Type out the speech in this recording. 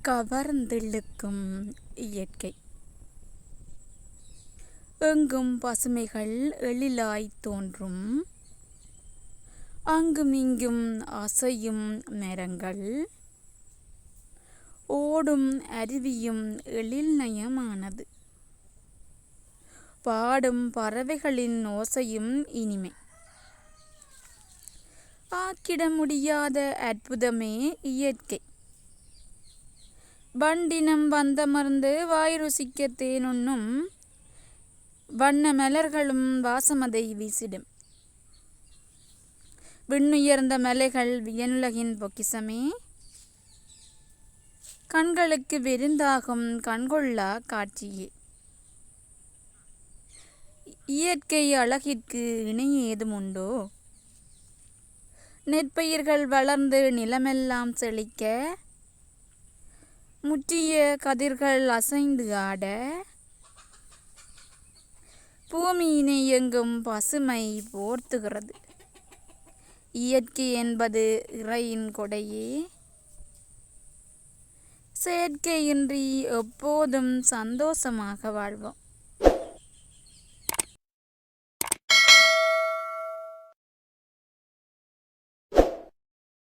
கவர்ந்திழுக்கும் இயற்கை. எங்கும் பசுமைகள் எழிலாய் தோன்றும், அங்கும் இங்கும் அசையும் மரங்கள், ஓடும் அருவியும் எழில் நயமானது, பாடும் பறவைகளின் ஓசையும் இனிமை. ஆக்கிட முடியாத அற்புதமே இயற்கை. வண்டினம் வந்தமர்ந்து வாய் ருசிக்க தேனுண்ணும், வண்ண மலர்களும் வாசமதை வீசிடும். விண்ணுயர்ந்த மலைகள் வியனுலகின் பொக்கிசமே, கண்களுக்கு விருந்தாகும் கண்கொள்ளா காட்சியே. இயற்கை அழகிற்கு இணை ஏதும் உண்டோ? நெற்பயிர்கள் வளர்ந்து நிலமெல்லாம் செழிக்க, முற்றிய கதிர்கள் அசைந்து ஆட, பூமியினை எங்கும் பசுமை போர்த்துகிறது. இயற்கை என்பது இறையின் கொடையே, செயற்கையின்றி எப்போதும் சந்தோஷமாக வாழ்வோம்.